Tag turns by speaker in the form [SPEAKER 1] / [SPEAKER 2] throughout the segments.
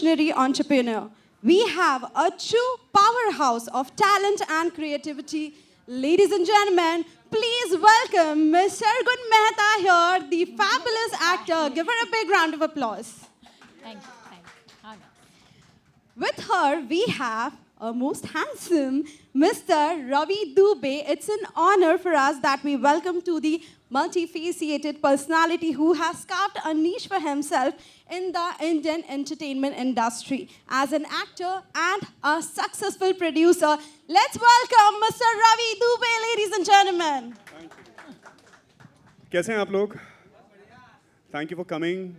[SPEAKER 1] visionary entrepreneur. We have a true powerhouse of talent and creativity. Ladies and gentlemen, please welcome Ms. Sargun Mehta here, the fabulous actor. Give her a big round of applause.
[SPEAKER 2] Thank you. Thank you.
[SPEAKER 1] With her, we have a most handsome Mr. Ravi Dubey. It's an honor for us that we welcome to the multifaceted personality who has carved a niche for himself in the Indian entertainment industry as an actor and a successful producer. Let's welcome Mr. Ravi Dubey, ladies and gentlemen.
[SPEAKER 3] कैसे हैं आप लोग? Thank you for coming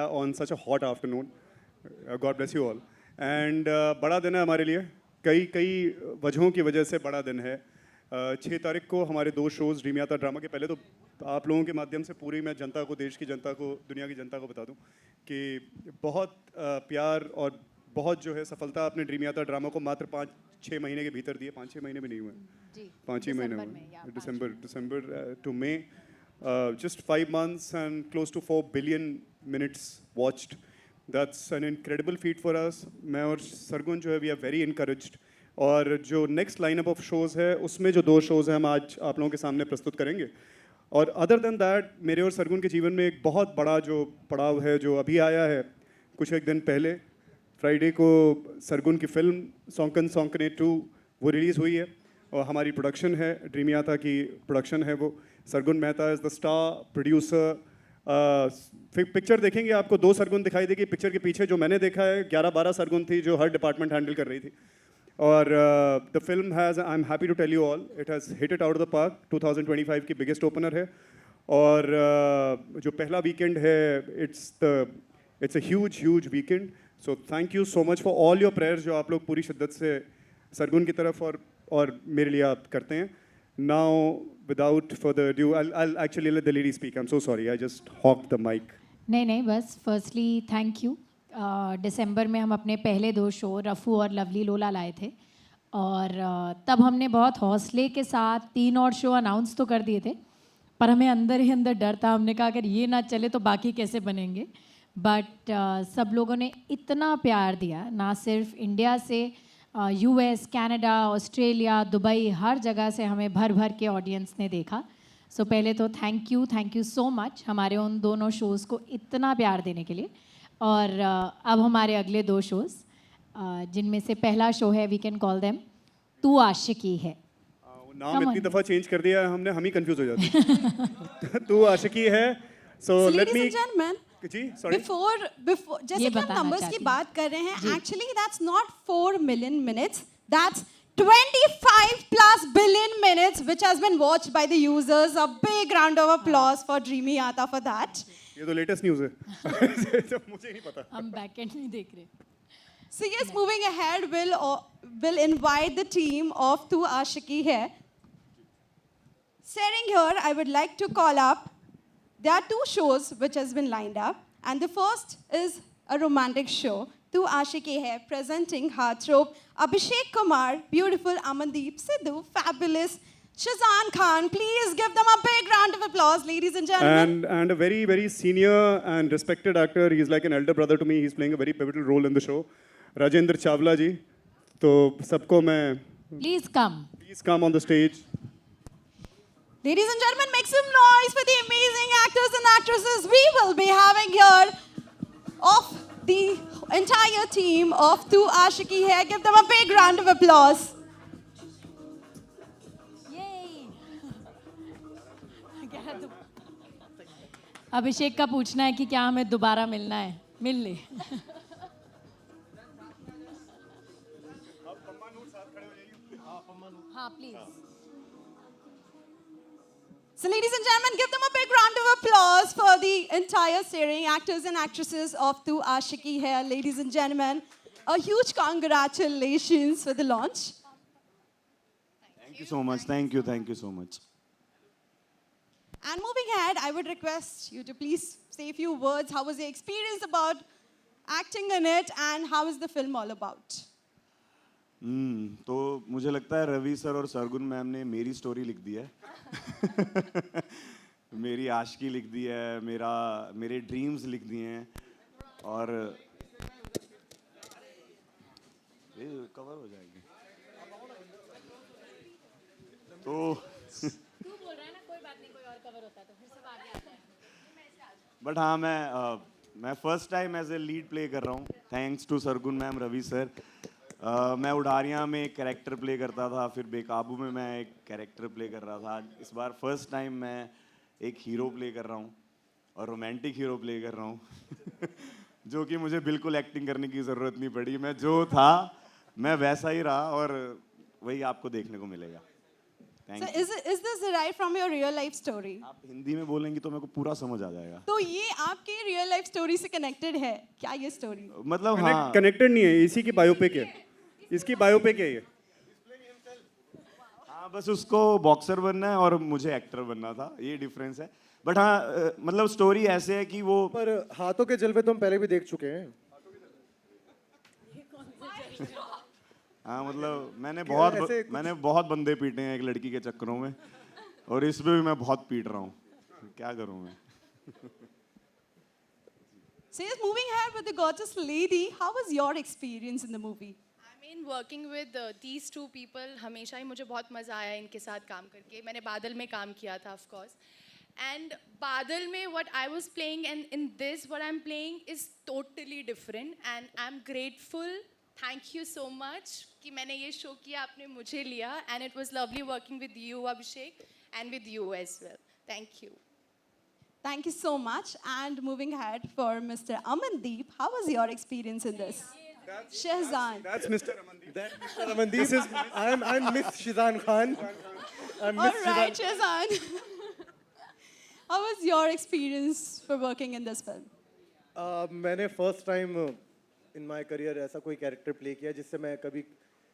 [SPEAKER 3] on such a hot afternoon. God bless you all. And बड़ा दिन है हमारे लिए. कई वजहों की वजह से बड़ा दिन है. 6 तारीख को हमारे 2 शोज़ ड्रीम यात्रा ड्रामा के पहले तो आप लोगों के माध्यम से पूरी मैं जनता को, देश की जनता को, दुनिया की जनता को बता दूं कि बहुत प्यार और बहुत जो है सफलता अपने ड्रीम यात्रा ड्रामा को मात्र 5-6 महीने के भीतर दिए. 5-6 महीने भी नहीं हुए, 5 ही महीने हुए. दिसंबर to May. Just 5 months and close to 4 billion minutes watched. That's an incredible feat for us. मैं और सरगुन जो है we are very encouraged. और जो next lineup of shows है उसमें जो 2 shows हैं हम आज आप लोगों के सामने प्रस्तुत करेंगे. और other than that मेरे और सरगुन के जीवन में एक बहुत बड़ा जो पड़ाव है जो अभी आया है कुछ एक दिन पहले. फ्राइडे को सरगुन की फिल्म सौंकन सौंकने 2 वो रिलीज़ हुई है और हमारी प्रोडक्शन है, ड्रीम यात्रा की प्रोडक्शन है वो. Sargun Mehta is the star producer. फिर पिक्चर देखेंगे आपको 2 सरगुन दिखाई देगी. पिक्चर के पीछे जो मैंने देखा है 11-12 सरगुन थी जो हर डिपार्टमेंट हैंडल कर रही थी. और the film has, I am happy to tell you all, it has hit it out of the park. 2025 की बिगेस्ट ओपनर है. और जो पहला वीकेंड है it's a huge weekend. So thank you so much for all your prayers जो आप लोग पूरी शिद्दत से सरगुन की तरफ और मेरे लिए आप करते हैं. Now, without further ado, I'll actually let the lady speak. I'm so sorry, I just hogged the mic.
[SPEAKER 2] नहीं बस फर्स्टली थैंक यू. दिसंबर में हम अपने पहले 2 शो रफ़ू और लवली लोला लाए थे और तब हमने बहुत हौसले के साथ 3 और शो अनाउंस तो कर दिए थे पर हमें अंदर ही अंदर डर था. हमने कहा अगर ये ना चले तो बाकी कैसे बनेंगे. बट सब लोगों ने इतना प्यार दिया, ना सिर्फ इंडिया से, यूएस, कनाडा, ऑस्ट्रेलिया, दुबई, हर जगह से हमें भर के ऑडियंस ने देखा. सो पहले तो थैंक यू सो मच हमारे उन दोनों शोज़ को इतना प्यार देने के लिए. और अब हमारे अगले 2 शोज़ जिनमें से पहला शो है वी कैन कॉल देम तू आशिकी है.
[SPEAKER 3] नाम इतनी दफ़ा चेंज कर दिया हमने, हम ही कंफ्यूज हो जाते हैं. तू आशिकी है. सो लेट मी जी सॉरी
[SPEAKER 1] Before जैसे कि हम नंबर्स की बात कर रहे हैं, actually that's not 4 million minutes, that's 25+ billion minutes which has been watched by the users. A big round of applause for Dreamy Yata for that.
[SPEAKER 3] ये तो लेटेस्ट न्यूज़ है. मुझे नहीं पता.
[SPEAKER 2] हम बैकएंड नहीं देख रहे.
[SPEAKER 1] So yes, moving ahead, we'll invite the team of Tu Ashiki here. Starting here, I would like to call up. There are 2 shows which has been lined up, and the first is a romantic show, Tu Ashiki Hai, presenting heartthrob Abhishek Kumar, beautiful Amandeep Sidhu, fabulous Shazan Khan. Please give them a big round of applause, ladies and gentlemen.
[SPEAKER 3] And a very senior and respected actor. He's like an elder brother to me. He's playing a very pivotal role in the show. Rajendra Chawla ji. तो सबको मैं
[SPEAKER 2] Please come
[SPEAKER 3] on the stage.
[SPEAKER 1] Ladies and gentlemen, make some noise for the amazing actors and actresses we will be having here of the entire team of Tu Ashiki Hai. Give them a big round of applause.
[SPEAKER 2] अभिषेक का पूछना है कि क्या हमें दोबारा मिलना है. मिल ले. हाँ please.
[SPEAKER 1] So ladies and gentlemen, give them a big round of applause for the entire starring actors and actresses of Tu Ashiki Hai. Ladies and gentlemen, a huge congratulations for the launch.
[SPEAKER 4] Thank you so much. Thank you so much.
[SPEAKER 1] And moving ahead, I would request you to please say a few words. How was the experience about acting in it, and how is the film all about?
[SPEAKER 4] तो मुझे लगता है Ravi sir और Sargun ma'am ने मेरी story लिख दी है. मेरी आशिकी लिख दी है, मेरे ड्रीम्स लिख दिए हैं. और कवर हो जाएगी तो
[SPEAKER 2] तू बोल रहा है ना, कोई बात नहीं, कोई और कवर होता है तो फिर सब आगे आता है।
[SPEAKER 4] बट हाँ मैं first time as a lead play कर रहा हूँ, thanks to Sargun ma'am, Ravi sir. मैं उडारियाँ में एक कैरेक्टर प्ले करता था, फिर बेकाबू में मैं एक कैरेक्टर प्ले कर रहा था। इस बार फर्स्ट टाइम मैं एक हीरो प्ले कर रहा हूँ और रोमांटिक हीरो प्ले कर रहा हूँ जो कि मुझे बिल्कुल एक्टिंग करने की ज़रूरत नहीं पड़ी। मैं जो था मैं वैसा ही रहा और वही आपको देखने को मिलेगा।
[SPEAKER 1] So
[SPEAKER 4] thank you.
[SPEAKER 1] is this derived from your real life story?
[SPEAKER 4] आप हिंदी में बोलेंगी तो मेरे को पूरा समझ आ जाएगा।
[SPEAKER 1] तो ये आपके रियल लाइफ स्टोरी से कनेक्टेड है क्या ये स्टोरी?
[SPEAKER 4] मतलब हाँ,
[SPEAKER 3] कनेक्टेड नहीं है, इसी की बायोपिक है, इसकी बायोपिक है ये।
[SPEAKER 4] हाँ बस उसको बॉक्सर बनना है और मुझे एक्टर बनना था, ये डिफरेंस है। बट हाँ मतलब स्टोरी ऐसे है कि वो
[SPEAKER 5] पर हाथों के जलवे तो हम पहले भी देख चुके हैं।
[SPEAKER 4] हाँ मतलब
[SPEAKER 5] ऐसे कुछ-
[SPEAKER 4] मैंने बहुत बंदे पीटे हैं एक लड़की के चक्करों में और इसमें भी मैं बहुत पीट रहा हूँ, क्या करूँ मैं।
[SPEAKER 1] So yes, moving ahead with the gorgeous lady, how was your experience in the movie?
[SPEAKER 6] I mean, working with these two people, हमेशा ही मुझे बहुत मज़ा आया इनके साथ काम करके। मैंने बादल में काम किया था, of course. And बादल में what I was playing and in this what I'm playing is totally different. And I'm grateful. Thank you so much कि मैंने ये शो किया, आपने मुझे लिया. And it was lovely working with you, Abhishek, and with you as well. Thank you.
[SPEAKER 1] Thank you so much. And moving ahead for Mr. Amandeep, how was your experience in this? Shahzan.
[SPEAKER 3] That's Mr. Amandeep.
[SPEAKER 5] Ramandeep, I'm Miss Shizan Khan. I'm
[SPEAKER 1] All
[SPEAKER 5] Miss
[SPEAKER 1] right, Shahzan. How was your experience for working in this film?
[SPEAKER 5] मैंने first time in my career ऐसा कोई character play किया जिससे मैं कभी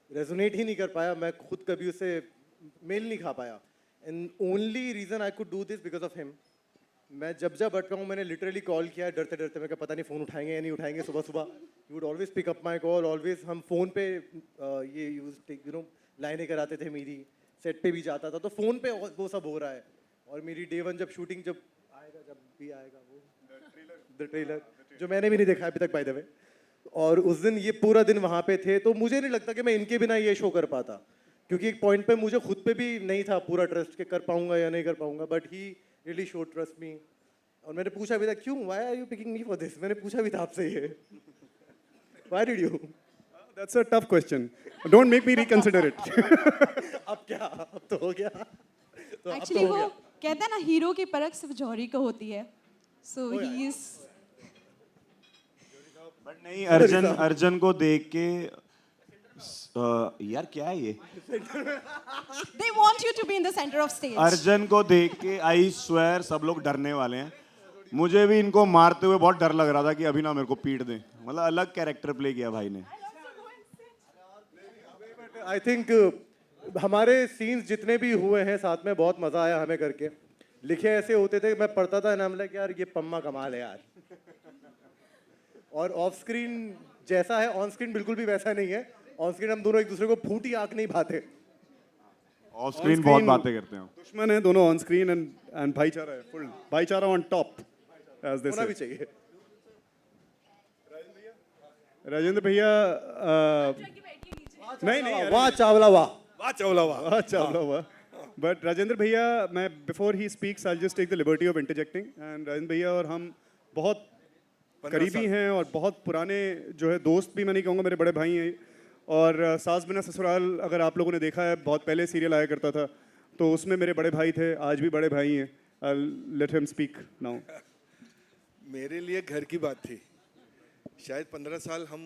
[SPEAKER 5] resonate ही नहीं कर पाया, मैं खुद कभी उसे मेल नहीं खा पाया। And only reason I could do this because of him. मैं जब अटका हूँ मैंने लिटरली कॉल किया है डरते डरते, मैं कहा पता नहीं फ़ोन उठाएंगे या नहीं उठाएंगे। सुबह सुबह you would always pick up my call, always. हम फ़ोन पे ये यूज यू नो लाइनें कराते थे मेरी, सेट पे भी जाता था तो फ़ोन पे वो सब हो रहा है। और मेरी डे वन जब शूटिंग जब भी आएगा वो द ट्रेलर जो मैंने भी नहीं देखा अभी तक बाय द वे, और उस दिन ये पूरा दिन वहाँ पे थे तो मुझे नहीं लगता कि मैं इनके बिना ये शो कर पाता, क्योंकि एक पॉइंट पे मुझे खुद पे भी नहीं था पूरा ट्रस्ट के कर पाऊंगा या नहीं कर पाऊंगा। But he really show trust me. और मैंने पूछा भी था क्यों, why are you picking me for this, मैंने पूछा भी था आपसे ये, why did you.
[SPEAKER 3] That's a tough question. Don't make me reconsider it.
[SPEAKER 5] अब क्या, अब तो हो गया, तो अब
[SPEAKER 1] Actually
[SPEAKER 5] तो हो
[SPEAKER 1] वो
[SPEAKER 5] गया।
[SPEAKER 1] कहते हैं ना हीरो की परख सिर्फ जौहरी को होती है. So he is.
[SPEAKER 4] बट नहीं, अर्जन को देख के यार क्या है ये,
[SPEAKER 1] They want you to be in the center of stage.
[SPEAKER 4] अर्जन को देख के आई स्वेयर सब लोग डरने वाले हैं। मुझे भी इनको मारते हुए बहुत डर लग रहा था कि अभी ना मेरे को पीट दें, मतलब अलग कैरेक्टर प्ले किया भाई ने।
[SPEAKER 5] आई थिंक हमारे सीन्स जितने भी हुए हैं साथ में बहुत मजा आया हमें करके। लिखे ऐसे होते थे मैं पढ़ता था नाम लाइक यार ये पम्मा कमाल है यार। और ऑफ स्क्रीन जैसा है ऑन स्क्रीन बिल्कुल भी वैसा नहीं है। ऑन स्क्रीन हम दोनों एक दूसरे को फूटी आंख नहीं भाते।
[SPEAKER 4] ऑफ स्क्रीन बहुत बातें करते हैं।
[SPEAKER 3] दुश्मन है दोनों ऑन स्क्रीन एंड भाईचारा है, फुल भाईचारा ऑन टॉप एज दे
[SPEAKER 5] होना भी
[SPEAKER 3] से।
[SPEAKER 5] चाहिए।
[SPEAKER 3] राजेंद्र भैया नहीं नहीं
[SPEAKER 5] वाह चावला वाह।
[SPEAKER 3] वाह चावला वाह। बट राजेंद्र भैया, मैं बिफोर ही speaks I just take the liberty of interjecting. And Rajendra भैया और हम बहुत करीबी हैं और बहुत पुराने जो है दोस्त भी मैं नहीं कहूँगा, मेरे बड़े भाई हैं। और सास बिना ससुराल अगर आप लोगों ने देखा है, बहुत पहले सीरियल आया करता था, तो उसमें मेरे बड़े भाई थे, आज भी बड़े भाई हैं। I let him speak now.
[SPEAKER 7] मेरे लिए घर की बात थी। शायद 15 साल हम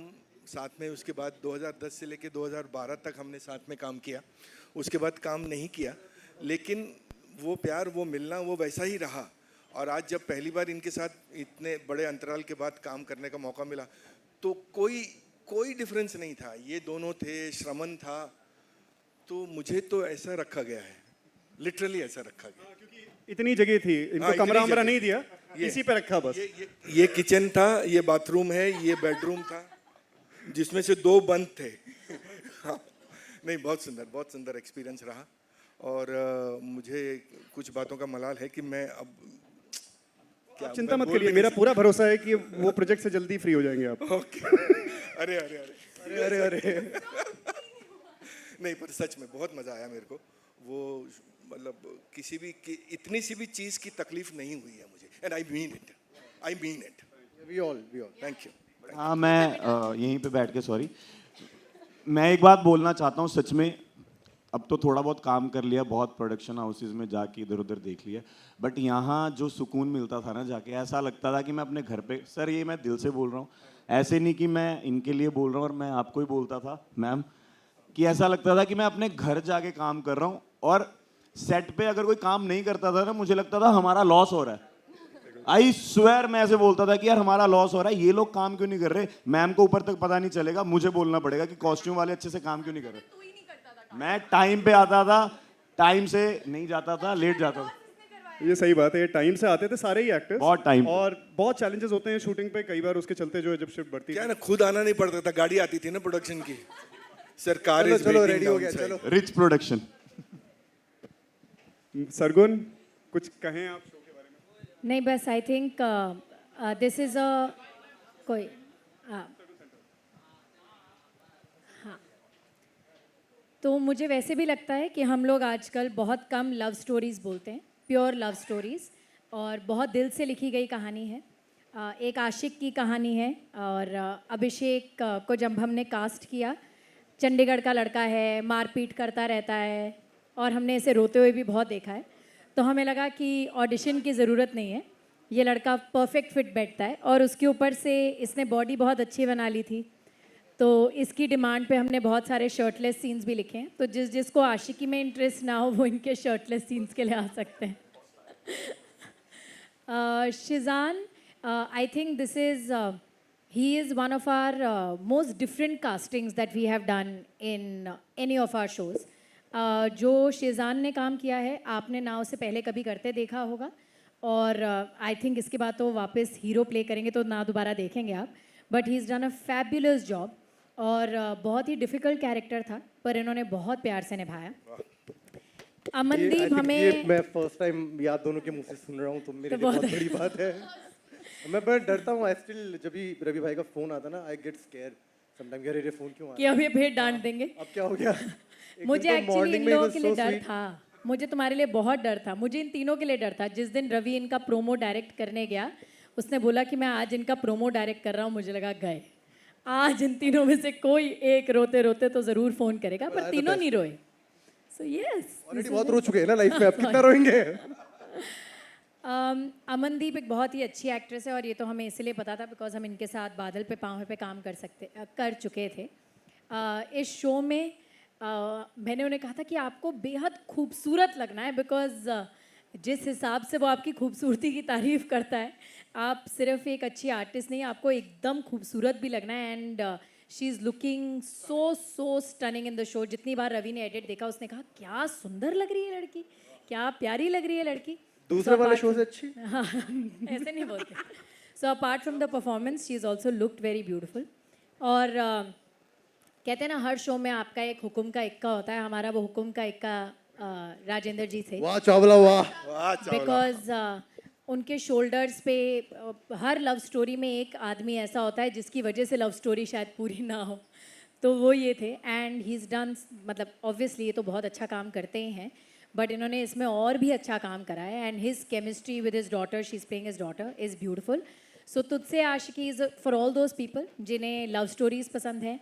[SPEAKER 7] साथ में, उसके बाद 2010 से लेके 2012 तक हमने साथ में काम किया। उसके बाद काम नहीं किया, लेकिन वो प्यार, वो मिलना, वो वैसा ही रहा। और आज जब पहली बार इनके साथ इतने बड़े अंतराल के बाद काम करने का मौका मिला, तो कोई डिफरेंस नहीं था। ये दोनों थे, श्रमन था, तो मुझे तो ऐसा रखा गया है, लिटरली ऐसा रखा गया।
[SPEAKER 3] इतनी जगह थी, इनको
[SPEAKER 7] हाँ,
[SPEAKER 3] कमरा
[SPEAKER 7] इतनी
[SPEAKER 3] वमरा
[SPEAKER 7] जगह।
[SPEAKER 3] नहीं दिया,
[SPEAKER 7] ये-
[SPEAKER 3] इसी पे रखा बस।
[SPEAKER 7] ये किचन था, ये बाथरूम है, ये बेडरूम था, जिसमें से 2 बंद थे। हाँ, नहीं बहुत सुंदर एक्सपीरियंस रहा। और मुझे कुछ बातों का मलाल है कि मैं अब क्या,
[SPEAKER 3] आप चिंता
[SPEAKER 7] मैं
[SPEAKER 3] मत
[SPEAKER 7] बोल
[SPEAKER 3] करिए,
[SPEAKER 7] नहीं
[SPEAKER 3] मेरा पूरा भरोसा है कि वो प्रोजेक्ट से जल्दी फ्री हो जाएंगे आप।
[SPEAKER 7] सकता। ओके। अरे
[SPEAKER 5] अरे अरे अरे
[SPEAKER 7] नहीं, पर सच में बहुत मज़ा आया मेरे को। वो मतलब किसी भी इतनी सी भी चीज़ की तकलीफ नहीं हुई है मुझे, and I mean it.
[SPEAKER 5] We all
[SPEAKER 7] thank you.
[SPEAKER 4] हाँ, मैं यहीं पे बैठ के सॉरी, मैं एक बात बोलना चाहता हूँ सच में। अब तो थोड़ा बहुत काम कर लिया, बहुत प्रोडक्शन हाउसेज में जाके इधर उधर देख लिया, बट यहाँ जो सुकून मिलता था ना जाके, ऐसा लगता था कि मैं अपने घर पे, सर ये मैं दिल से बोल रहा हूँ, ऐसे नहीं कि मैं इनके लिए बोल रहा हूँ, और मैं आपको ही बोलता था मैम, कि ऐसा लगता था कि मैं अपने घर जाके काम कर रहा हूँ, और सेट पे अगर कोई काम नहीं करता था ना, मुझे लगता था हमारा लॉस हो रहा है। आई स्वेयर, मैं ऐसे बोलता था कि यार हमारा लॉस हो रहा है, ये लोग काम क्यों नहीं कर रहे, मैम को ऊपर तक पता नहीं चलेगा, मुझे बोलना पड़ेगा कि कॉस्ट्यूम वाले अच्छे से काम क्यों नहीं कर रहे। मैं टाइम पे आता था, टाइम से नहीं जाता था, लेट जाता था।
[SPEAKER 3] ये सही बात है, टाइम से आते थे सारे ही एक्टर्स,
[SPEAKER 4] बहुत time पे।
[SPEAKER 3] और बहुत चैलेंजेस होते हैं शूटिंग पे कई बार, उसके चलते जो है जब शिफ्ट बढ़ती
[SPEAKER 7] क्या
[SPEAKER 3] है
[SPEAKER 7] है ना, खुद आना नहीं पड़ता था, गाड़ी आती थी ना प्रोडक्शन की। सरकार
[SPEAKER 5] चलो
[SPEAKER 7] is
[SPEAKER 5] चलो
[SPEAKER 7] waiting
[SPEAKER 5] रेडी हो गया,
[SPEAKER 7] downside.
[SPEAKER 5] चलो।
[SPEAKER 4] Rich production.
[SPEAKER 3] सरगुन कुछ कहें आप शो के बारे में?
[SPEAKER 2] नहीं, बस I think this is a कोई हाँ, तो मुझे वैसे भी लगता है कि हम लोग आजकल बहुत कम लव स्टोरीज़ बोलते हैं, प्योर लव स्टोरीज़, और बहुत दिल से लिखी गई कहानी है। एक आशिक की कहानी है, और अभिषेक को जब हमने कास्ट किया, चंडीगढ़ का लड़का है, मारपीट करता रहता है, और हमने इसे रोते हुए भी बहुत देखा है, तो हमें लगा कि ऑडिशन की ज़रूरत नहीं है, ये लड़का परफेक्ट फिट बैठता है, और उसके ऊपर से इसने बॉडी बहुत अच्छी बना ली थी, तो इसकी डिमांड पे हमने बहुत सारे शर्टलेस सीन्स भी लिखे हैं, तो जिसको आशिकी में इंटरेस्ट ना हो वो इनके शर्टलेस सीन्स के लिए आ सकते हैं। Sheezan, I think this is he is one of our most different castings that we have done in any of our shows. जो शिजान ने काम किया है, आपने ना उसे पहले कभी करते देखा होगा, और आई थिंक इसके बाद तो वापस हीरो प्ले करेंगे तो ना दोबारा देखेंगे आप, but he is done a fabulous job, और बहुत ही डिफ़िकल्ट कैरेक्टर था, पर इन्होंने बहुत प्यार से निभाया। अमनदीप हमें,
[SPEAKER 5] मैं फर्स्ट टाइम याद दोनों के मुंह से सुन रहा हूँ, तो मेरे
[SPEAKER 2] तो
[SPEAKER 5] लिए बहुत
[SPEAKER 2] बहुत
[SPEAKER 5] बड़ी बात है। मैं बड़ा डरता हूँ, आई स्टिल, जब भी रवि भाई का फोन आता ना, आई गेट स्केयर समटाइम, यार ये फोन क्यों आ
[SPEAKER 2] कि अब ये फिर डांट देंगे।
[SPEAKER 5] अब क्या हो गया?
[SPEAKER 2] मुझे एक्चुअली इन लोगों के लिए डर था, मुझे तुम्हारे लिए बहुत डर था, मुझे इन तीनों के लिए डर था। जिस दिन रवि इनका प्रोमो डायरेक्ट करने गया, उसने बोला कि मैं आज इनका प्रोमो डायरेक्ट कर रहा हूँ, मुझे लगा गए, आज इन तीनों में से कोई एक रोते रोते तो ज़रूर फ़ोन करेगा, पर तीनों नहीं रोए। सो यस,
[SPEAKER 5] ऑलरेडी बहुत रो चुके हैं ना लाइफ में, अब कितना रोएंगे?
[SPEAKER 2] अमनदीप एक बहुत ही अच्छी एक्ट्रेस है, और ये तो हमें इसलिए पता था बिकॉज हम इनके साथ बादल पे पाँव पे काम कर चुके थे। इस शो में मैंने उन्हें कहा था कि आपको बेहद खूबसूरत लगना है, बिकॉज जिस हिसाब से वो आपकी खूबसूरती की तारीफ़ करता है, आप सिर्फ एक अच्छी आर्टिस्ट नहीं, आपको एकदम खूबसूरत भी लगना है, and she is looking so stunning in the show. जितनी बार रवि ने एडिट देखा, उसने कहा क्या सुंदर लग रही है लड़की, क्या प्यारी लग रही है लड़की।
[SPEAKER 5] दूसरे वाले शो से अच्छी?
[SPEAKER 2] हाँ, ऐसे नहीं बोलते। So apart from the performance, she is also looked very beautiful. और कहते हैं ना, हर शो में आपका एक हुक्म का इक्का होता है, हमारा वो हुक्म का इक्का राजेंद्र जी थे।
[SPEAKER 5] वाह चावला वाह।
[SPEAKER 2] बिकॉज उनके शोल्डर्स पे हर लव स्टोरी में एक आदमी ऐसा होता है जिसकी वजह से लव स्टोरी शायद पूरी ना हो, तो वो ये थे। एंड ही इज़ डन, मतलब ऑब्वियसली ये तो बहुत अच्छा काम करते ही हैं, बट इन्होंने इसमें और भी अच्छा काम करा है, and his chemistry with his daughter, she is playing his daughter, is beautiful. So Tujhse Aashiqui is for all those people जिन्हें लव स्टोरीज़ पसंद है,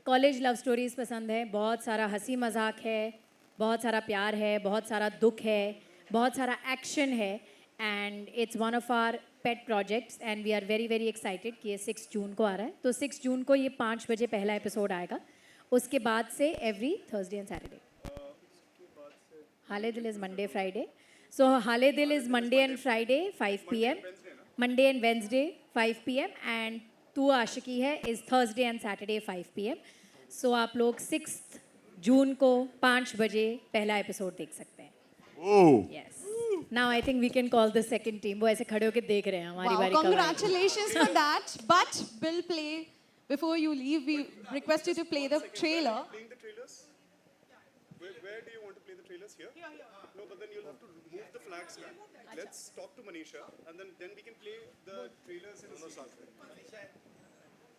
[SPEAKER 2] कॉलेज लव स्टोरीज़ पसंद है, बहुत सारा हंसी मजाक है, बहुत सारा प्यार है, बहुत सारा दुख है, बहुत सारा एक्शन है, and it's one of our pet projects, and we are very excited कि ये 6 जून को आ रहा है। तो 6 जून को ये 5 बजे पहला एपिसोड आएगा, उसके बाद से एवरी थर्सडे एंड सैटरडे। हाले दिल इज़ मंडे फ्राइडे, सो हाले दिल is Monday and Friday 5 PM, Monday and Wednesday 5 PM, and तू आशिकी है is Thursday and Saturday 5 PM। सो आप लोग 6 जून को 5 बजे पहला एपिसोड देख सकते हैं। Yes, now I think we can call the second team. वो ऐसे खड़े होकर देख रहे हैं हमारी
[SPEAKER 1] Wow,
[SPEAKER 2] बारी कब आएगी।
[SPEAKER 1] congratulations for that. But we'll play, before you leave, we request you to play the trailer.
[SPEAKER 3] Playing the trailers? Where do you want to play the trailers? Here? No, but then you'll have to move the flags back. Let's talk to Manisha, and then we can play the trailers in the साथ में.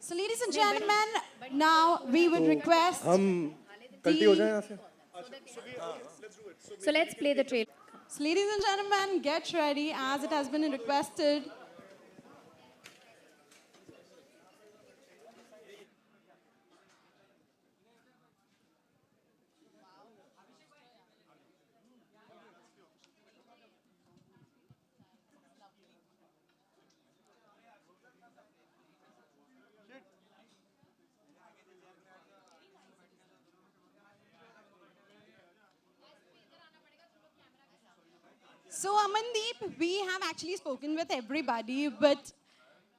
[SPEAKER 1] So ladies and gentlemen, now we would request,
[SPEAKER 5] हम कल्टी हो जाए यहाँ से.
[SPEAKER 8] So let's play the trailer.
[SPEAKER 1] So, ladies and gentlemen, get ready as it has been requested. So, Amandeep, we have actually spoken with everybody, but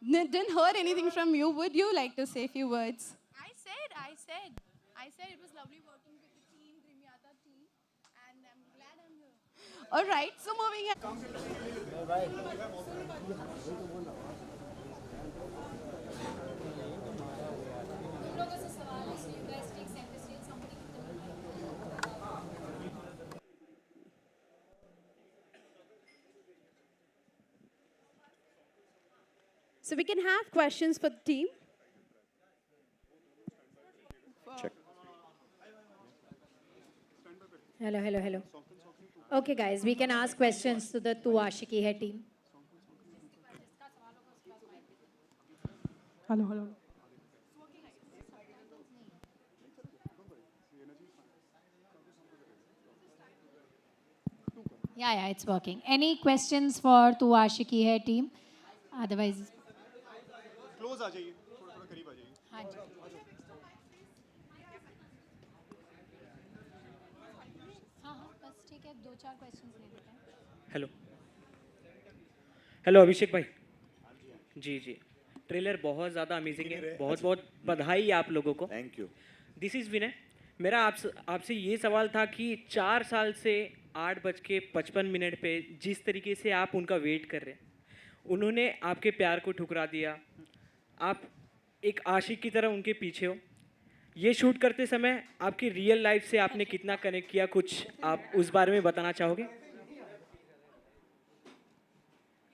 [SPEAKER 1] didn't heard anything from you. Would you like to say a few words?
[SPEAKER 6] I said it was lovely working with the team, Drimyata team, and I'm glad I'm here.
[SPEAKER 1] All right, so moving on. So we can have questions for the team.
[SPEAKER 8] Hello. Okay, guys, we can ask questions to the Tu Aashiki Hai team.
[SPEAKER 1] Hello.
[SPEAKER 2] Yeah, it's working. Any questions for Tu Aashiki Hai team? Otherwise,
[SPEAKER 3] close आ जाइए, थोड़ा करीब आ जाइए.
[SPEAKER 2] हाँ जी. हाँ, बस ठीक है, 2-4 क्वेश्चंस ले लेते हैं.
[SPEAKER 9] हेलो अभिषेक भाई. जी ट्रेलर बहुत ज़्यादा अमेजिंग है. बहुत बहुत बधाई आप लोगों को.
[SPEAKER 4] Thank you.
[SPEAKER 9] दिस इज़ विनय. मेरा आपसे ये सवाल था कि 4 साल से 8:55 पे जिस तरीके से आप उनका वेट कर रहे हैं, उन्होंने आपके प्यार को ठुकरा दिया. आप एक आशिक की तरह उनके पीछे हो. ये शूट करते समय आपकी रियल लाइफ से आपने कितना कनेक्ट किया, कुछ आप उस बारे में बताना चाहोगे?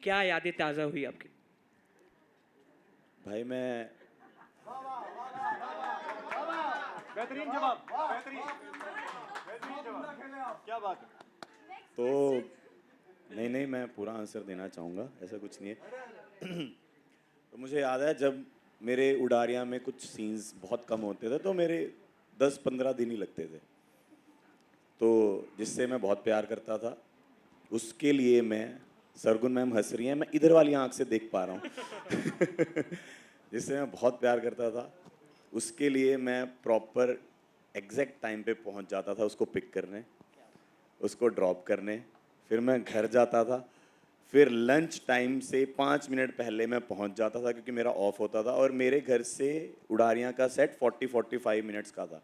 [SPEAKER 9] क्या यादें ताज़ा हुई आपकी?
[SPEAKER 4] भाई मैं
[SPEAKER 3] बेहतरीन जवाब. क्या बात है.
[SPEAKER 4] तो नहीं मैं पूरा आंसर देना चाहूँगा, ऐसा कुछ नहीं है. तो मुझे याद है जब मेरे उडारियाँ में कुछ सीन्स बहुत कम होते थे तो मेरे 10-15 दिन ही लगते थे. तो जिससे मैं बहुत प्यार करता था, उसके लिए मैं, सरगुन मैम हंस रही हैं, मैं इधर वाली आंख से देख पा रहा हूँ. जिससे मैं बहुत प्यार करता था, उसके लिए मैं प्रॉपर एग्जैक्ट टाइम पे पहुँच जाता था उसको पिक करने, उसको ड्रॉप करने. फिर मैं घर जाता था, फिर लंच टाइम से 5 मिनट पहले मैं पहुंच जाता था क्योंकि मेरा ऑफ होता था. और मेरे घर से उडारियाँ का सेट 40-45 मिनट्स का था.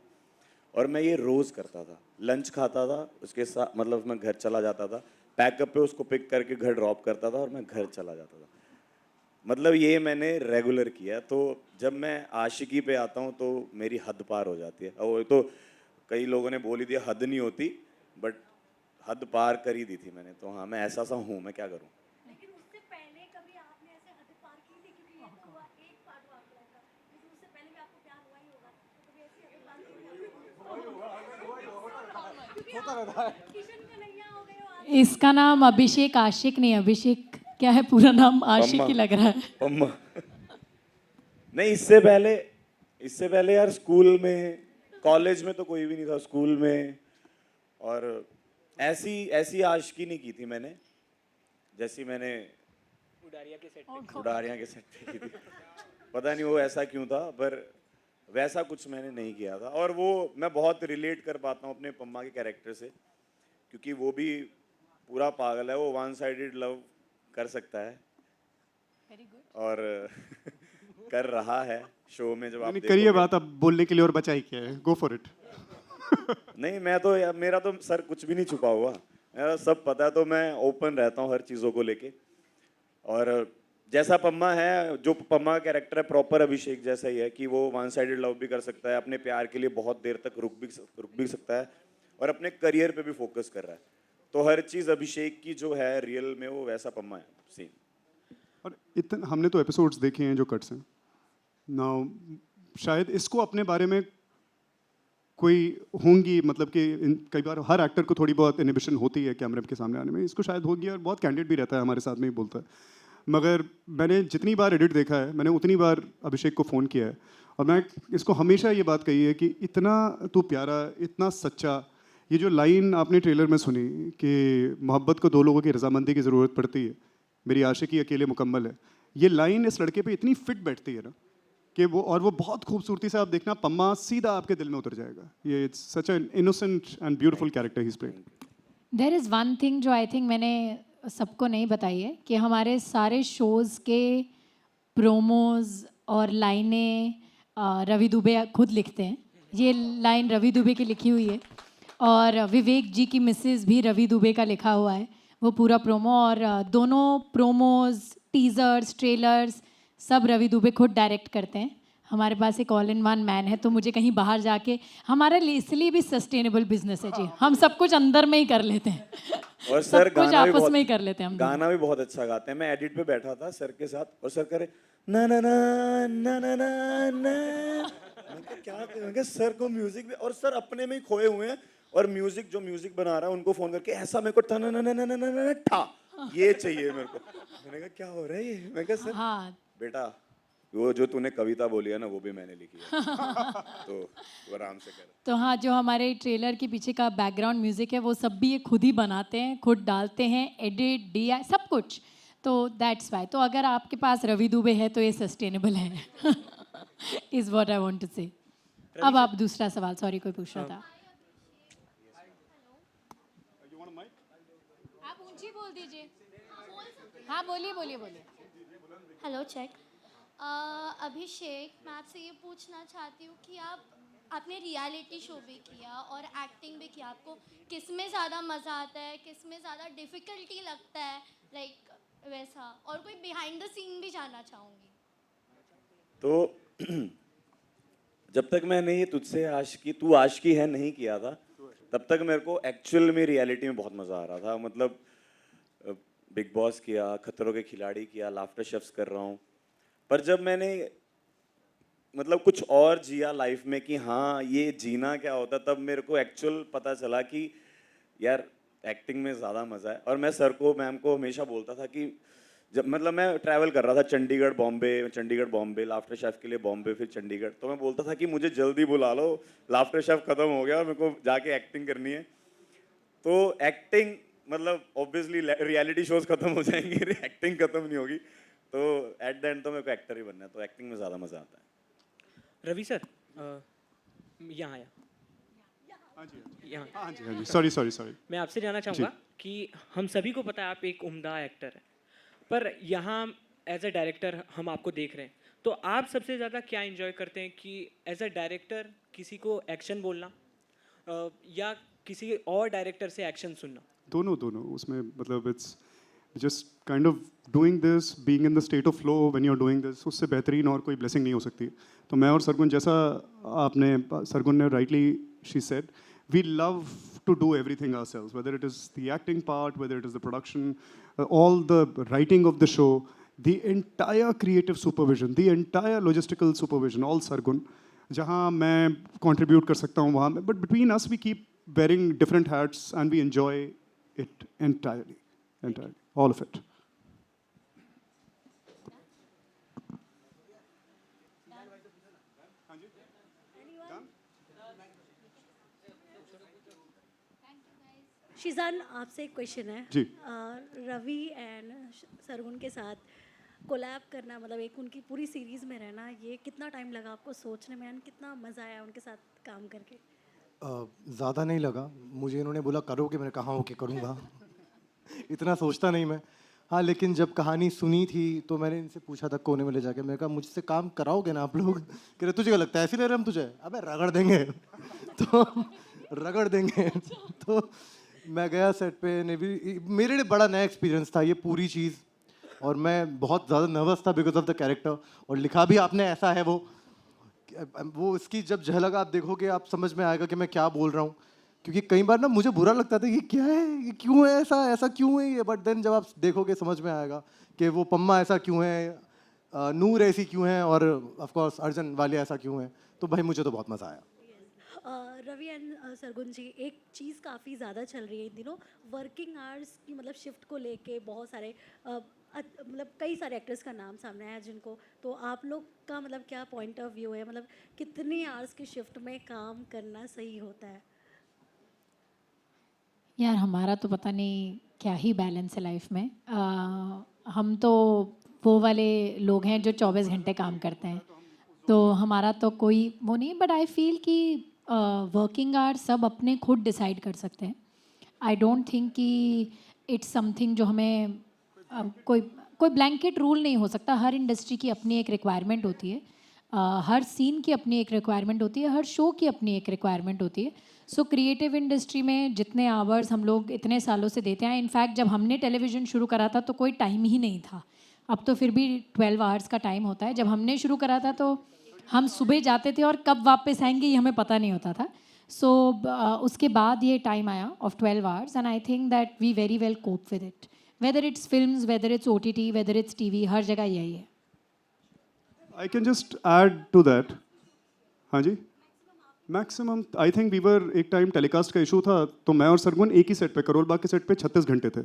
[SPEAKER 4] और मैं ये रोज़ करता था. लंच खाता था उसके साथ, मतलब मैं घर चला जाता था, पैकअप पे उसको पिक करके घर ड्रॉप करता था और मैं घर चला जाता था. मतलब ये मैंने रेगुलर किया. तो जब मैं आशिकी पे आता हूँ तो मेरी हद पार हो जाती है. वो तो कई लोगों ने बोली थी हद नहीं होती, बट हद पार कर ही दी थी मैंने. तो हाँ, मैं ऐसा सा हूँ, मैं क्या करूँ.
[SPEAKER 10] लेकिन उससे पहले कभी आपने ऐसे हद पार की थी? क्योंकि ये तो हुआ एक पार्ट हुआ आपका लाइफ का, लेकिन उससे पहले भी आपको प्यार हुआ ही होगा, तो कभी ऐसी हद पार की? होता रहता है. किशन कन्हैया हो गए हो आप.
[SPEAKER 2] इसका नाम अभिषेक आशिक नहीं, अभिषेक क्या है पूरा नाम? आशिक ही लग रहा है.
[SPEAKER 4] पम्मा. नहीं, इससे पहले यार स्कूल में, कॉलेज में तो कोई भी नहीं था. स्कूल में और ऐसी आशिकी नहीं की थी मैंने जैसी मैंने उडारियाँ के सेट पे की थी. पता नहीं वो ऐसा क्यों था, पर वैसा कुछ मैंने नहीं किया था. और वो मैं बहुत रिलेट कर पाता हूँ अपने पम्मा के कैरेक्टर से, क्योंकि वो भी पूरा पागल है. वो वन साइडेड लव कर सकता है और कर रहा है शो में. जब आप
[SPEAKER 3] करिए बात, अब बोलने के लिए और बचा ही क्या है. Go for it.
[SPEAKER 4] नहीं, मैं तो यार, मेरा तो सर कुछ भी नहीं छुपा हुआ, मेरा सब पता है. तो मैं ओपन रहता हूँ हर चीज़ों को लेके. और जैसा पम्मा है, जो पम्मा का कैरेक्टर है प्रॉपर अभिषेक जैसा ही है कि वो वन साइडेड लव भी कर सकता है, अपने प्यार के लिए बहुत देर तक रुक भी सकता है और अपने करियर पे भी फोकस कर रहा है. तो हर चीज़ अभिषेक की जो है रियल में, वो वैसा पम्मा है सेम.
[SPEAKER 3] और इतना हमने तो एपिसोड्स देखे हैं जो कट्स हैं. नाउ शायद इसको अपने बारे में कोई होंगी, मतलब कि कई बार हर एक्टर को थोड़ी बहुत इनहिबिशन होती है कैमरे के सामने आने में, इसको शायद होगी, और बहुत कैंडिड भी रहता है, हमारे साथ में ही बोलता है। मगर मैंने जितनी बार एडिट देखा है, मैंने उतनी बार अभिषेक को फ़ोन किया है, और मैं इसको हमेशा ये बात कही है कि इतना तू प्यारा, इतना सच्चा। ये जो लाइन आपने ट्रेलर में सुनी कि मोहब्बत को दो लोगों की रजामंदी की ज़रूरत पड़ती है, मेरी आशिकी अकेले मुकम्मल है, ये लाइन इस लड़के पे इतनी फिट बैठती है ना कि वो बहुत खूबसूरती से, आप देखना पम्मा सीधा आपके दिल में उतर जाएगा। ये it's such an innocent and beautiful character he is playing.
[SPEAKER 2] There is one thing जो आई थिंक मैंने सबको नहीं बताई है कि हमारे सारे शोज़ के प्रोमोज़ और लाइनें रवि दुबे खुद लिखते हैं। ये लाइन रवि दुबे की लिखी हुई है, और विवेक जी की मिसेस भी रवि दुबे का लिखा हुआ है वो पूरा प्रोमो, और दोनों प्रोमोज़, टीज़र्स, ट्रेलर्स सब रवि दुबे खुद डायरेक्ट करते हैं। हमारे पास एक ऑल इन वन मैन है, तो मुझे कहीं बाहर जाके, हमारे लिए इसलिए भी सस्टेनेबल बिजनेस है जी, हम सब कुछ अंदर में ही कर लेते हैं
[SPEAKER 11] और
[SPEAKER 2] सब
[SPEAKER 11] सर
[SPEAKER 2] कुछ
[SPEAKER 11] गाना भी
[SPEAKER 2] आपस
[SPEAKER 11] बहुत,
[SPEAKER 2] में ही कर लेते हैं हम।
[SPEAKER 11] गाना भी बहुत अच्छा गाते हैं। मैं एडिट पे बैठा था सर के साथ, और सर करे ना ना ना ना ना ना ना, मैं कहा क्या, मैं कहा सर को म्यूजिक भी, और सर अपने में ही खोए हुए हैं, और म्यूजिक जो म्यूजिक बना रहा है उनको फोन करके ऐसा मेरे को था ना ना ना ना ना ना ना ठा, ये चाहिए मेरे को। मैंने कहा क्या हो रहा है ये, मैं कहा सर
[SPEAKER 2] हाँ,
[SPEAKER 11] बेटा वो जो तूने कविता बोली है ना वो भी मैंने लिखी है तो वो आराम से कर।
[SPEAKER 2] तो हाँ, जो हमारे ट्रेलर के पीछे का बैकग्राउंड म्यूज़िक है वो सब भी ये खुद ही बनाते हैं, खुद डालते हैं, एडिट, DI सब कुछ। तो दैट्स वाई। तो अगर आपके पास रवि दुबे है तो ये सस्टेनेबल है is what I want to say. अब आप दूसरा सवाल, सॉरी कोई पूछ रहा था। आप ऊंची बोल दीजिए। हाँ बोलिए बोलिए बोलिए।
[SPEAKER 10] Hello check. अभिषेक, मैं आपसे ये पूछना चाहती हूँ कि आपने रियलिटी शो भी किया और एक्टिंग भी किया, आपको किस में ज़्यादा मज़ा आता है, किस में ज़्यादा डिफ़िकल्टी लगता है, लाइक वैसा, और कोई बिहाइंड द सीन भी जानना चाहूँगी।
[SPEAKER 11] तो जब तक मैंने ये तुझसे आशिकी तू आशिकी है नहीं किया था, तब तक मेरे को एक्चुअल में रियलिटी में बहुत मज़ा आ रहा था। मतलब बिग बॉस किया, खतरों के खिलाड़ी किया, लाफ्टर शेफ्स कर रहा हूँ, पर जब मैंने मतलब कुछ और जिया लाइफ में कि हाँ ये जीना क्या होता, तब मेरे को एक्चुअल पता चला कि यार एक्टिंग में ज़्यादा मज़ा है। और मैं सर को, मैम को हमेशा बोलता था कि जब मतलब मैं ट्रैवल कर रहा था चंडीगढ़ बॉम्बे, लाफ्टर शेफ के लिए बॉम्बे, फिर चंडीगढ़, तो मैं बोलता था कि मुझे जल्दी बुला लो, लाफ्टर शेफ ख़त्म हो गया और मेरे को जाके एक्टिंग करनी है। तो एक्टिंग मतलब ऑब्वियसली रियलिटी शोज खत्म हो जाएंगे, एक्टिंग खत्म नहीं होगी, तो एट द एंड तो मेरे को एक्टर ही बनना है, तो एक्टिंग में ज़्यादा मज़ा आता है।
[SPEAKER 9] रवि सर, यहाँ आया। यहाँ।
[SPEAKER 3] हाँ जी, सॉरी।
[SPEAKER 9] मैं आपसे जानना चाहूँगा कि हम सभी को पता है आप एक उम्दा एक्टर हैं, पर यहाँ एज अ डायरेक्टर हम आपको देख रहे हैं, तो आप सबसे ज़्यादा क्या एंजॉय करते हैं कि एज अ डायरेक्टर किसी को एक्शन बोलना या किसी और डायरेक्टर से एक्शन सुनना?
[SPEAKER 3] दोनों उसमें, मतलब it's just kind of doing this, being in the state of flow when you are doing this, उससे बेहतरीन और कोई ब्लेसिंग नहीं हो सकती। तो मैं और सरगुन, जैसा सरगुन ने rightly she said, we love to do everything ourselves, whether it is the acting part, whether it is the production, all the writing of the show, the entire creative supervision, the entire logistical supervision, all Sargun. जहाँ मैं contribute कर सकता हूँ वहाँ में, but between us we keep wearing different hats and we enjoy it entirely, all of it.
[SPEAKER 10] Sheezan, आपसे एक question है
[SPEAKER 3] जी।
[SPEAKER 10] रवि एंड सरगुन के साथ कोलैब करना, मतलब एक उनकी पूरी सीरीज़ में रहना, ये कितना टाइम लगा आपको सोचने में, एंड कितना मज़ा आया उनके साथ काम करके?
[SPEAKER 5] ज़्यादा नहीं लगा मुझे, इन्होंने बोला करो कि मैंने कहा हो कि करूँगा इतना सोचता नहीं मैं। हाँ, लेकिन जब कहानी सुनी थी तो मैंने इनसे पूछा था कोने में ले जाके, मैंने कहा मुझसे काम कराओगे ना आप लोग? कह रहे तुझे क्या लगता है ऐसे ले रहे हम तुझे? अबे रगड़ देंगे तो रगड़ देंगे तो मैं गया सेट पे, मेरे लिए बड़ा नया एक्सपीरियंस था ये पूरी चीज़, और मैं बहुत ज़्यादा नर्वस था बिकॉज ऑफ द कैरेक्टर। और लिखा भी आपने ऐसा है, वो इसकी जब झलक आप देखोगे आप समझ में आएगा कि मैं क्या बोल रहा हूँ, क्योंकि कई बार ना मुझे बुरा लगता था कि क्या है, ये क्यों है ऐसा क्यों है ये, बट देन जब आप देखोगे समझ में आएगा कि वो पम्मा ऐसा क्यों है, नूर ऐसी क्यों है, और ऑफ कोर्स अर्जुन वाले ऐसा क्यों है। तो भाई मुझे तो बहुत मज़ा आया।
[SPEAKER 12] रवि एंड सरगुन जी, एक चीज़ काफ़ी ज़्यादा चल रही है इन दिनों, वर्किंग आवर्स की मतलब शिफ्ट को लेके बहुत सारे मतलब कई सारे एक्टर्स का नाम सामने आया जिनको, तो आप लोग का मतलब क्या पॉइंट ऑफ व्यू है, मतलब कितनी आवर्स की शिफ्ट में काम करना सही होता है?
[SPEAKER 2] यार हमारा तो पता नहीं क्या ही बैलेंस है लाइफ में। हम तो वो वाले लोग हैं जो 24 घंटे काम करते हैं, तो हमारा तो कोई वो नहीं। बट आई फील कि वर्किंग आवर्स सब अपने खुद डिसाइड कर सकते हैं। आई डोंट थिंक कि इट्स समथिंग जो हमें कोई कोई ब्लैंकेट रूल नहीं हो सकता। हर इंडस्ट्री की अपनी एक रिक्वायरमेंट होती है, हर सीन की अपनी एक रिक्वायरमेंट होती है, हर शो की अपनी एक रिक्वायरमेंट होती है। सो क्रिएटिव इंडस्ट्री में जितने आवर्स हम लोग इतने सालों से देते हैं, इनफैक्ट जब हमने टेलीविज़न शुरू करा था तो कोई टाइम ही नहीं था। अब तो फिर भी 12 आवर्स का टाइम होता है। जब हमने शुरू करा था तो हम सुबह जाते थे और कब वापस आएंगे ये हमें पता नहीं होता था। सो उसके बाद ये टाइम आया of 12 hours, and I think that we very well cope with it. Whether it's films, whether it's OTT, whether it's TV, हर जगह यही है।
[SPEAKER 3] I can just add to that. हाँ जी, मैक्सिमम आई थिंक वीवर एक time telecast का issue था तो मैं और सरगुन एक ही सेट पे, करोल बाग के सेट पे 36 घंटे थे,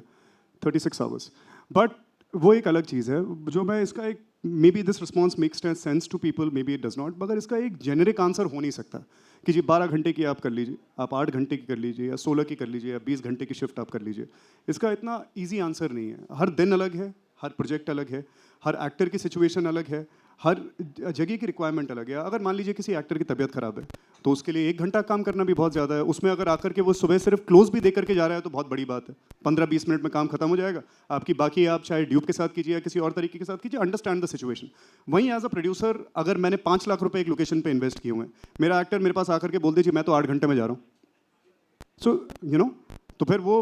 [SPEAKER 3] 36 आवर्स। बट वो एक अलग चीज़ है जो मैं इसका एक, maybe this response makes sense to people, maybe it does not, मगर इसका एक जेनरिक आंसर हो नहीं सकता कि जी 12 घंटे की आप कर लीजिए, आप 8 घंटे की कर लीजिए, या 16 की कर लीजिए, या 20 घंटे की शिफ्ट आप कर लीजिए। इसका इतना ईजी आंसर नहीं है। हर दिन अलग है, हर प्रोजेक्ट अलग है, हर एक्टर की सिचुएशन अलग है, हर जगह की रिक्वायरमेंट अलग है। अगर मान लीजिए किसी एक्टर की तबीयत खराब है तो उसके लिए 1 घंटा काम करना भी बहुत ज़्यादा है। उसमें अगर आकर के वो सुबह सिर्फ क्लोज भी दे करके जा रहा है तो बहुत बड़ी बात है। 15-20 मिनट में काम खत्म हो जाएगा आपकी। बाकी आप चाहे ड्यूब के साथ कीजिए या किसी और तरीके के साथ कीजिए, अंडरस्टैंड द सिचुएशन। वहीं एज अ प्रोड्यूसर अगर मैंने 5 लाख रुपए एक लोकेशन पे इन्वेस्ट किए हुए हैं, मेरा एक्टर मेरे पास आकर के बोल दीजिए मैं तो 8 घंटे में जा रहा हूँ, सो यू नो, तो फिर वो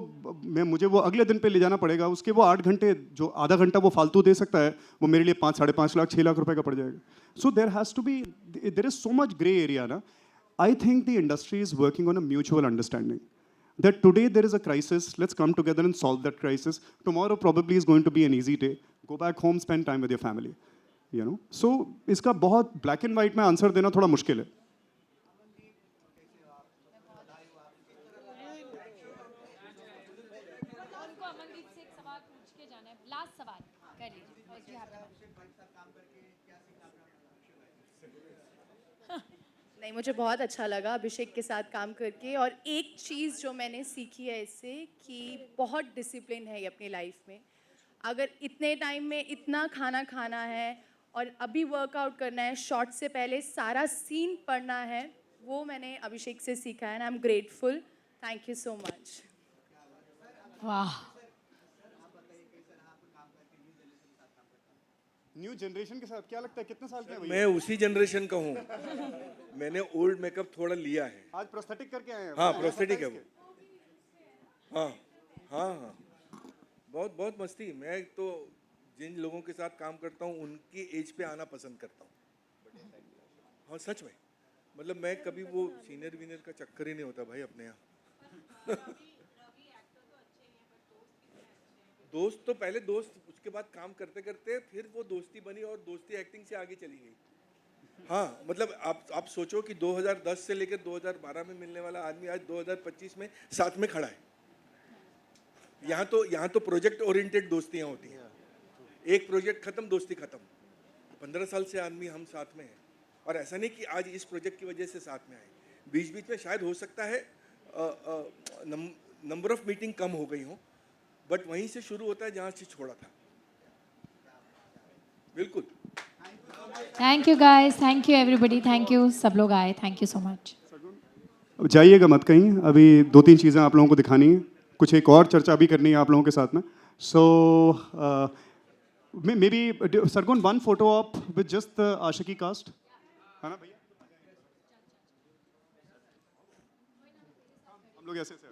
[SPEAKER 3] मुझे वो अगले दिन पे ले जाना पड़ेगा। उसके वो 8 घंटे जो आधा घंटा वो फालतू दे सकता है, वो मेरे लिए 5, 5.5 लाख, 6 लाख रुपए का पड़ जाएगा। So there has to be, there is so much grey area ना। I think the industry is working on a mutual understanding that today there is a crisis, let's come together and solve that crisis. Tomorrow probably is going to be an easy day. Go back home, spend time with your family, you know. So इसका बहुत black and white में answer देना थोड़ा मुश्किल है।
[SPEAKER 2] उनको अमनदीप से एक सवाल पूछ के जाना है, लास्ट सवाल कर लीजिए।
[SPEAKER 6] नहीं, मुझे बहुत अच्छा लगा अभिषेक के साथ काम करके, और एक चीज़ जो मैंने सीखी है इससे कि बहुत डिसिप्लिन है ये अपनी लाइफ में। अगर इतने टाइम में इतना खाना खाना है और अभी वर्कआउट करना है, शॉट से पहले सारा सीन पढ़ना है, वो मैंने अभिषेक से सीखा है, and I am grateful. Thank you so much.
[SPEAKER 2] वाह,
[SPEAKER 3] न्यू जनरेशन के साथ क्या लगता है कितने साल के हैं भैया?
[SPEAKER 7] मैं उसी जनरेशन का हूँ। मैंने ओल्ड मेकअप थोड़ा लिया है।
[SPEAKER 3] आज प्रोस्थेटिक करके आए हैं?
[SPEAKER 7] हाँ, प्रोस्थेटिक है वो। हाँ हाँ हाँ, बहुत बहुत मस्ती। मैं तो जिन लोगों के साथ काम करता हूँ उनकी एज पे आना पसंद करता हूँ। हाँ सच में, मतलब मैं कभी वो सीनियर वीनियर का चक्कर ही नहीं होता भाई अपने यहाँ। दोस्त तो पहले दोस्त, उसके बाद काम करते करते फिर वो दोस्ती बनी और दोस्ती एक्टिंग से आगे चली गई। हाँ मतलब आप सोचो कि 2010 से लेकर 2012 में मिलने वाला आदमी आज 2025 में साथ में खड़ा है। यहाँ तो प्रोजेक्ट ओरिएंटेड दोस्तियाँ होती हैं। एक प्रोजेक्ट खत्म, दोस्ती खत्म। 15 साल से आदमी हम साथ में हैं, और ऐसा नहीं कि आज इस प्रोजेक्ट की वजह से साथ में आए। बीच बीच में शायद हो सकता है नंबर ऑफ मीटिंग कम हो गई हो, बट वहीं से शुरू होता है जहाँ से छोड़ा था। बिल्कुल।
[SPEAKER 2] Thank you guys, thank you everybody, thank you सब लोग आए, थैंक यू सो मच।
[SPEAKER 3] जाइएगा मत कहीं, अभी 2-3 चीज़ें आप लोगों को दिखानी है, कुछ एक और चर्चा भी करनी है आप लोगों के साथ में। So maybe Sargun, 1 photo op with just the Aashiqui cast, है ना भैया? हम लोग ऐसे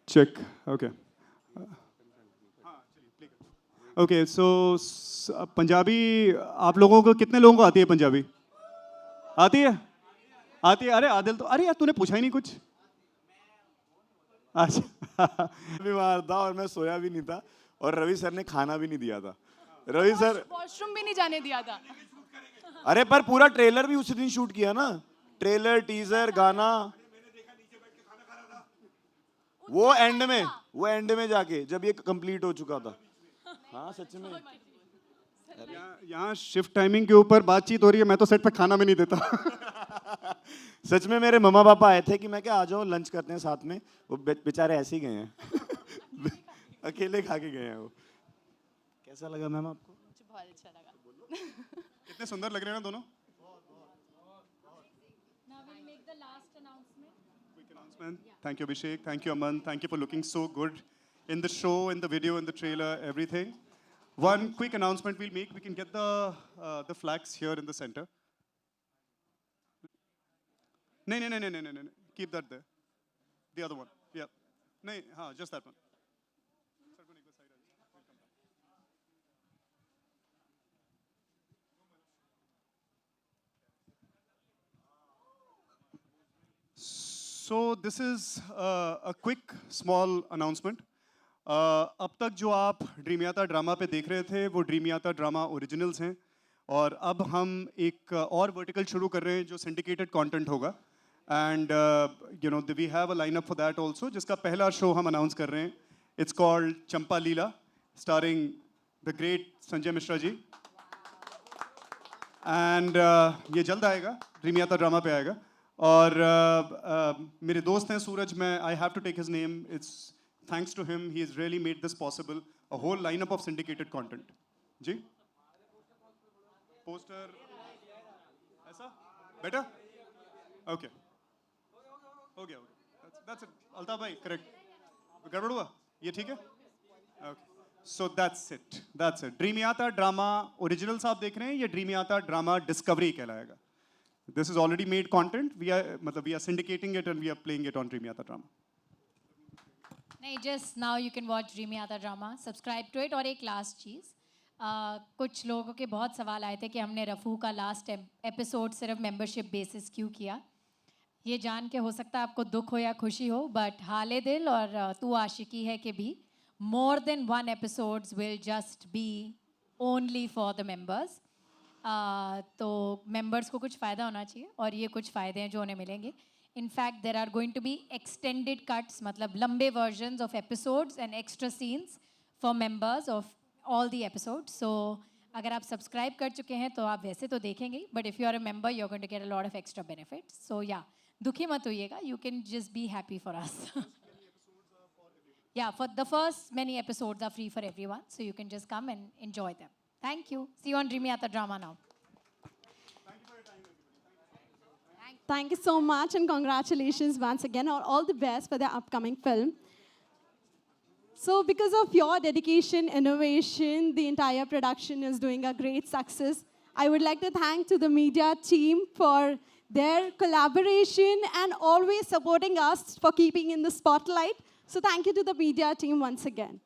[SPEAKER 3] Check. Okay. Okay, so Punjabi आप लोगों को कितने लोगों को आती है पंजाबी? आती है? आती है? अरे आदिल तो अरे यार तूने पूछा ही नहीं कुछ। अच्छा
[SPEAKER 4] बीमार था और मैं सोया भी नहीं था और रवि सर ने खाना भी नहीं दिया था। रवि सर
[SPEAKER 6] वॉशरूम भी नहीं जाने दिया था।
[SPEAKER 4] अरे पर पूरा ट्रेलर भी उसी दिन शूट किया ना, ट्रेलर टीजर गाना, वो एंड में जाके जब ये कंप्लीट हो चुका था। हाँ सच में
[SPEAKER 3] यहाँ शिफ्ट टाइमिंग के ऊपर बातचीत हो रही है, मैं तो सेट पे खाना भी नहीं देता।
[SPEAKER 4] सच में मेरे मम्मा पापा आए थे कि मैं क्या आ जाओ लंच करते हैं साथ में, वो बेचारे ऐसे ही गए हैं। अकेले खा के गए हैं वो। कैसा लगा मैम आपको?
[SPEAKER 6] मुझे बहुत अच्छा लगा।
[SPEAKER 3] कितने सुंदर लग रहे हैं ना दोनों। Quick announcement. Thank you Abhishek, thank you Aman, thank you for looking so good in the show, in the video, in the trailer, everything. One quick announcement we'll make. We can get the flags here in the center. No. Keep that there. The other one. Yeah. No, just that one. So this is a quick small announcement. अब तक जो आप dream यात्रा drama पे देख रहे थे वो ड्रीम यात्रा ड्रामा ओरिजिनल्स हैं और अब हम एक और वर्टिकल शुरू कर रहे हैं जो सिंडिकेटेड कंटेंट होगा and we have a lineup for that also जिसका पहला शो हम अनाउंस कर रहे हैं. It's called Champa Leela starring the great Sanjay Mishra ji and ये जल्द आएगा, ड्रीम यात्रा ड्रामा पे आएगा. और मेरे दोस्त हैं सूरज, मैं I have to take his name, it's thanks to him, he has really made this possible. A whole lineup of syndicated content. जी? Poster. ऐसा? Better? Okay. Okay. That's it. Altaf भाई, correct. गड़बड़ हुआ? ये ठीक है? Okay. So that's it. That's it. Dream यात्रा drama originals आप देख रहे हैं, ये ड्रीम यात्रा ड्रामा डिस्कवरी कहलाएगा. This is already made content. We are syndicating it and we are playing it on dream यात्रा ड्रामा.
[SPEAKER 2] नहीं, just now you can watch dream यात्रा ड्रामा, सब्सक्राइब टू इट. और एक लास्ट चीज़, कुछ लोगों के बहुत सवाल आए थे कि हमने रफ़ू का लास्ट एपिसोड सिर्फ मेंबरशिप बेसिस क्यों किया. ये जान के हो सकता है आपको दुख हो या खुशी हो, बट हाले दिल और तू आशिकी है कि भी more than one episodes will just be only for the members. तो मेंबर्स को कुछ फ़ायदा होना चाहिए और ये कुछ फ़ायदे हैं जो उन्हें मिलेंगे. In fact, there are going to be extended cuts, मतलब लंबे versions of episodes and extra scenes for members of all the episodes. So, अगर आप subscribe कर चुके हैं तो आप वैसे तो देखेंगे, but if you are a member, you're going to get a lot of extra benefits. So yeah, दुखी मत होइएगा. You can just be happy for us. Yeah, for the first many episodes are free for everyone, so you can just come and enjoy them. Thank you. See you on dream यात्रा drama now.
[SPEAKER 1] Thank you so much and congratulations once again, or all the best for the upcoming film. So because of your dedication, innovation, the entire production is doing a great success. I would like to thank to the media team for their collaboration and always supporting us for keeping in the spotlight. So thank you to the media team once again.